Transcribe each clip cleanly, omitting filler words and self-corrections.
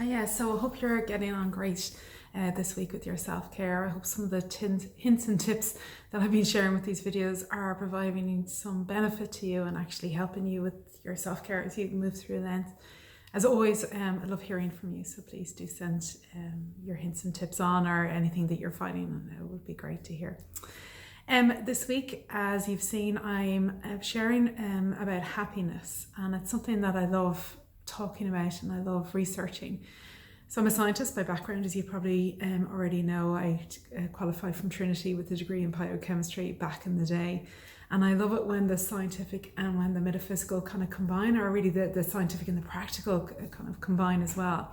Yeah, so I hope you're getting on great this week with your self-care. I hope some of the hints and tips that I've been sharing with these videos are providing some benefit to you and actually helping you with your self-care as you move through Lent. As always, I love hearing from you, so please do send your hints and tips on, or anything that you're finding, and it would be great to hear. This week, as you've seen, I'm sharing about happiness, and it's something that I love talking about and I love researching. So I'm a scientist by background, as you probably already know. I qualified from Trinity with a degree in biochemistry back in the day, and I love it when the scientific and when the metaphysical kind of combine, or really the scientific and the practical kind of combine as well.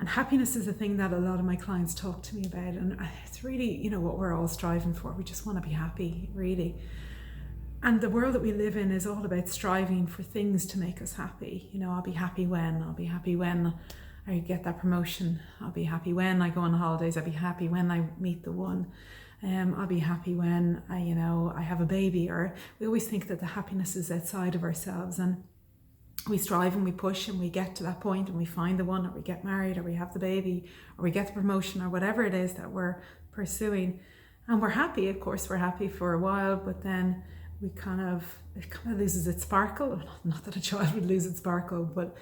And happiness is a thing that a lot of my clients talk to me about, and it's really, what we're all striving for. We just want to be happy, really. And the world that we live in is all about striving for things to make us happy. I'll be happy when I get that promotion. I'll be happy when I go on holidays. I'll be happy when I meet the one. I'll be happy when I have a baby. Or we always think that the happiness is outside of ourselves, and we strive and we push and we get to that point and we find the one, or we get married, or we have the baby, or we get the promotion, or whatever it is that we're pursuing. And we're happy, of course, we're happy for a while, but then it kind of loses its sparkle. Not that a child would lose its sparkle, but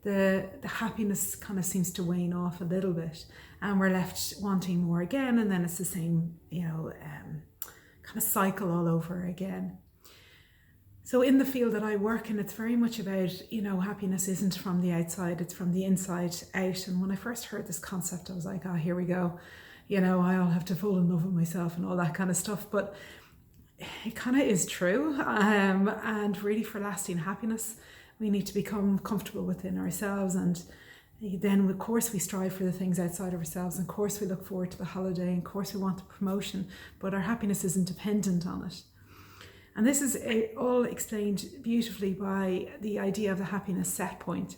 the happiness kind of seems to wane off a little bit, and we're left wanting more again, and then it's the same, kind of cycle all over again. So in the field that I work in, it's very much about, happiness isn't from the outside, it's from the inside out. And when I first heard this concept, I was like, here we go. I'll have to fall in love with myself and all that kind of stuff. But it kind of is true. And really, for lasting happiness, we need to become comfortable within ourselves. And then, of course, we strive for the things outside of ourselves. And of course, we look forward to the holiday. And of course, we want the promotion. But our happiness isn't dependent on it. And this is all explained beautifully by the idea of the happiness set point.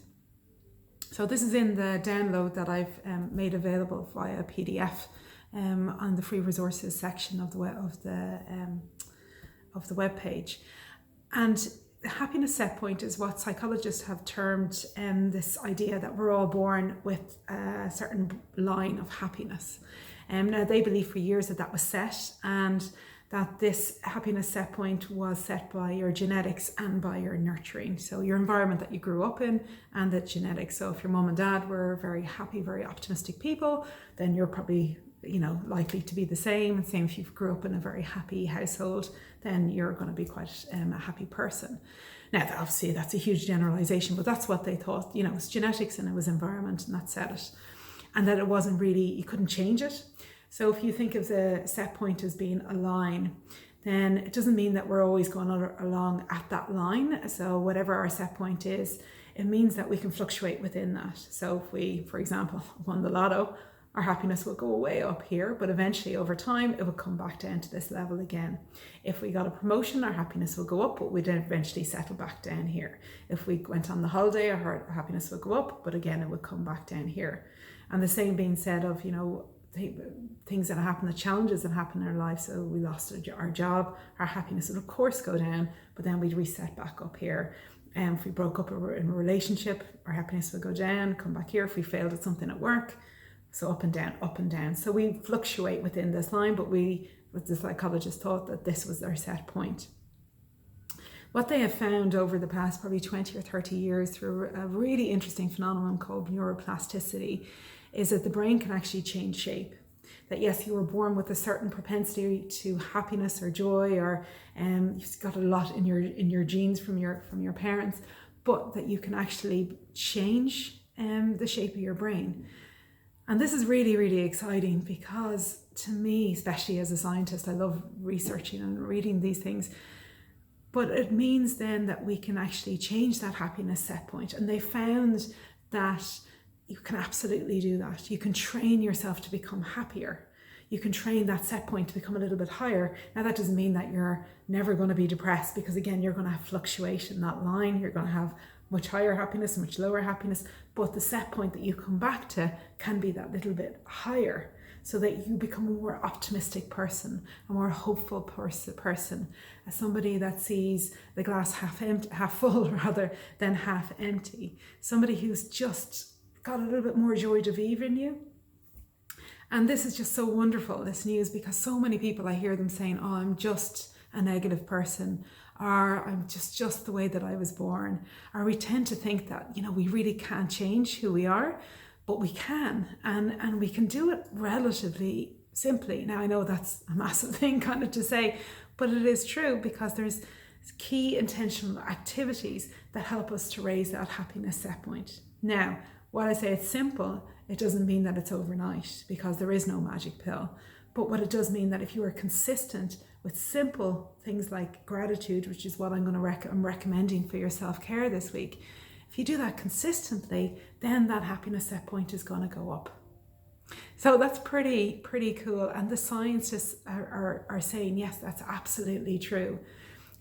So this is in the download that I've made available via PDF on the free resources section of the web page. And the happiness set point is what psychologists have termed this idea that we're all born with a certain line of happiness. Now, they believe for years that was set, and that this happiness set point was set by your genetics and by your nurturing. So your environment that you grew up in, and the genetics. So if your mom and dad were very happy, very optimistic people, then you're probably, likely to be the same. And same if you grew up in a very happy household, then you're going to be quite a happy person. Now, obviously that's a huge generalization, but that's what they thought. It was genetics and it was environment, and that set it. And that it wasn't really, you couldn't change it. So if you think of the set point as being a line, then it doesn't mean that we're always going along at that line. So whatever our set point is, it means that we can fluctuate within that. So if we, for example, won the lotto, our happiness will go way up here, but eventually over time, it will come back down to this level again. If we got a promotion, our happiness will go up, but we'd eventually settle back down here. If we went on the holiday, our happiness will go up, but again, it would come back down here. And the same being said of, things that happen, the challenges that happen in our life. So we lost our job, our happiness would of course go down, but then we'd reset back up here. And if we broke up in a relationship, our happiness would go down, come back here. If we failed at something at work, so up and down, up and down. So we fluctuate within this line, but the psychologists thought that this was their set point. What they have found over the past probably 20 or 30 years through a really interesting phenomenon called neuroplasticity is that the brain can actually change shape. That yes, you were born with a certain propensity to happiness or joy, or you've got a lot in your genes from your parents, but that you can actually change the shape of your brain. And this is really, really exciting, because to me, especially as a scientist, I love researching and reading these things. But it means then that we can actually change that happiness set point. And they found that you can absolutely do that. You can train yourself to become happier. You can train that set point to become a little bit higher. Now, that doesn't mean that you're never going to be depressed, because again, you're going to have fluctuation in that line. You're going to have much higher happiness, much lower happiness, but the set point that you come back to can be that little bit higher, so that you become a more optimistic person, a more hopeful person, as somebody that sees the glass half full rather than half empty, somebody who's just got a little bit more joy de vivre in you. And this is just so wonderful, this news, because so many people, I hear them saying, oh, I'm just a negative person, or I'm just the way that I was born. Or we tend to think that, we really can't change who we are, but we can, and we can do it relatively simply. Now, I know that's a massive thing kind of to say, but it is true, because there's key intentional activities that help us to raise that happiness set point. Now, while I say it's simple, it doesn't mean that it's overnight, because there is no magic pill. But what it does mean that if you are consistent with simple things like gratitude, which is what I'm recommending for your self-care this week, if you do that consistently, then that happiness set point is going to go up. So that's pretty cool. And the scientists are saying, yes, that's absolutely true.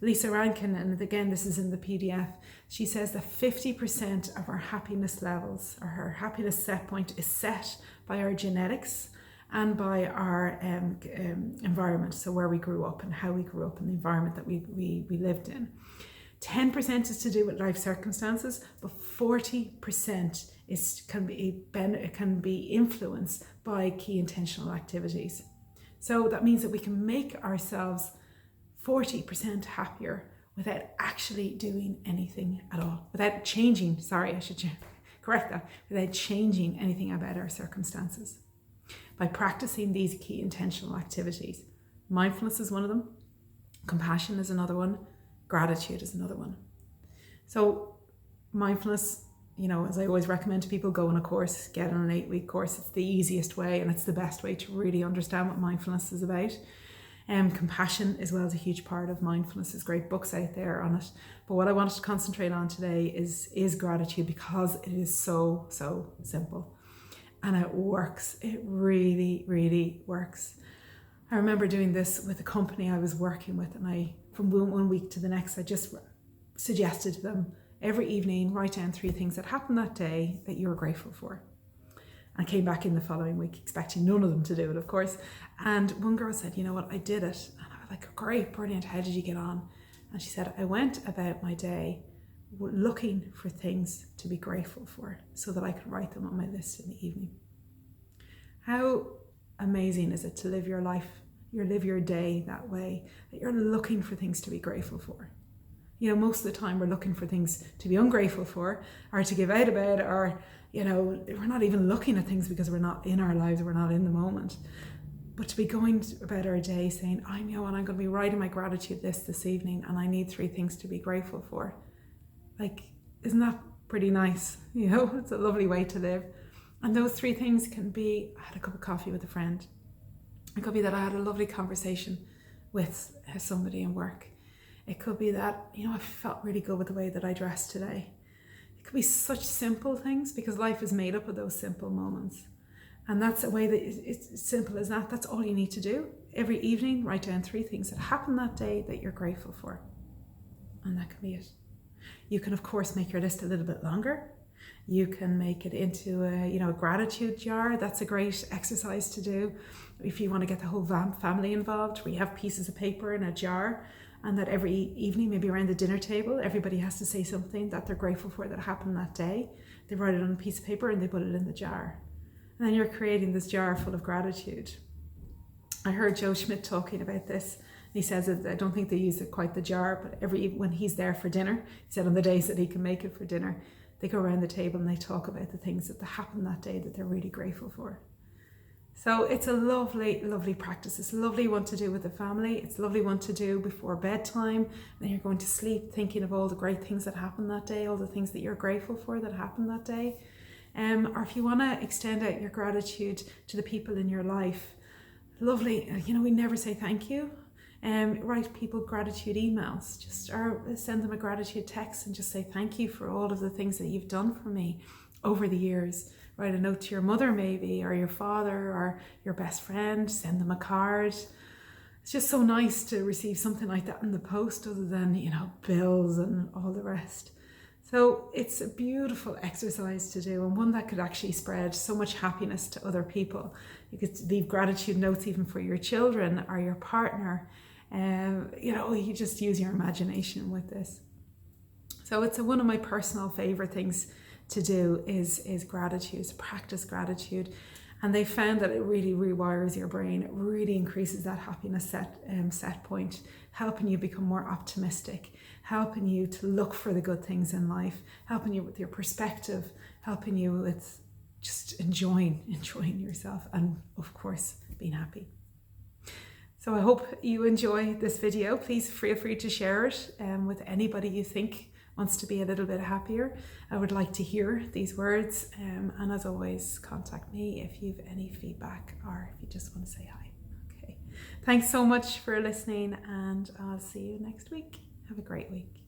Lisa Rankin, and again, this is in the PDF, she says that 50% of our happiness levels, or her happiness set point, is set by our genetics and by our environment. So where we grew up and how we grew up and the environment that we lived in. 10% is to do with life circumstances, but 40% can be influenced by key intentional activities. So that means that we can make ourselves 40% happier without actually doing anything at all, without changing, sorry, I should correct that, without changing anything about our circumstances. By practicing these key intentional activities, mindfulness is one of them, compassion is another one, gratitude is another one. So mindfulness, as I always recommend to people, go on a course, get on an 8-week course. It's the easiest way, and it's the best way to really understand what mindfulness is about. Compassion as well is a huge part of mindfulness. There's great books out there on it. But what I wanted to concentrate on today is gratitude, because it is so simple. And it works. It really, really works. I remember doing this with a company I was working with, and from one week to the next, I just suggested to them, every evening, write down 3 things that happened that day that you were grateful for. I came back in the following week expecting none of them to do it, of course. And one girl said, you know what, I did it. And I was like, great, brilliant, how did you get on? And she said, I went about my day looking for things to be grateful for so that I could write them on my list in the evening. How amazing is it to live your life, live your day that way, that you're looking for things to be grateful for? Most of the time we're looking for things to be ungrateful for, or to give out about, or we're not even looking at things because we're not in our lives, we're not in the moment. But to be going about our day saying, and I'm going to be writing my gratitude list this evening, and I need 3 things to be grateful for. Isn't that pretty nice? It's a lovely way to live. And those 3 things can be, I had a cup of coffee with a friend. It could be that I had a lovely conversation with somebody in work. It could be that, I felt really good with the way that I dressed today. It could be such simple things, because life is made up of those simple moments. And that's a way that it's simple as that. That's all you need to do. Every evening, write down 3 things that happened that day that you're grateful for. And that can be it. You can, of course, make your list a little bit longer. You can make it into a gratitude jar. That's a great exercise to do. If you want to get the whole family involved, we have pieces of paper in a jar, and that every evening, maybe around the dinner table, everybody has to say something that they're grateful for that happened that day. They write it on a piece of paper and they put it in the jar. And then you're creating this jar full of gratitude. I heard Joe Schmidt talking about this. He says that I don't think they use it quite the jar, but when he's there for dinner, he said on the days that he can make it for dinner, they go around the table and they talk about the things that happened that day that they're really grateful for. So it's a lovely, lovely practice. It's a lovely one to do with the family. It's a lovely one to do before bedtime. Then you're going to sleep thinking of all the great things that happened that day, all the things that you're grateful for that happened that day. Or if you want to extend out your gratitude to the people in your life, lovely. We never say thank you. Write people gratitude emails, or send them a gratitude text and just say thank you for all of the things that you've done for me over the years. Write a note to your mother maybe, or your father, or your best friend, send them a card. It's just so nice to receive something like that in the post, other than, bills and all the rest. So it's a beautiful exercise to do, and one that could actually spread so much happiness to other people. You could leave gratitude notes even for your children or your partner. You just use your imagination with this. So it's one of my personal favorite things to do is gratitude, to practice gratitude. And they found that it really rewires your brain. It really increases that happiness set point, helping you become more optimistic, helping you to look for the good things in life, helping you with your perspective, helping you with just enjoying yourself, and of course, being happy. So I hope you enjoy this video. Please feel free to share it with anybody you think wants to be a little bit happier. I would like to hear these words, and as always, contact me if you have any feedback or if you just want to say hi. Okay, thanks so much for listening, and I'll see you next week. Have a great week.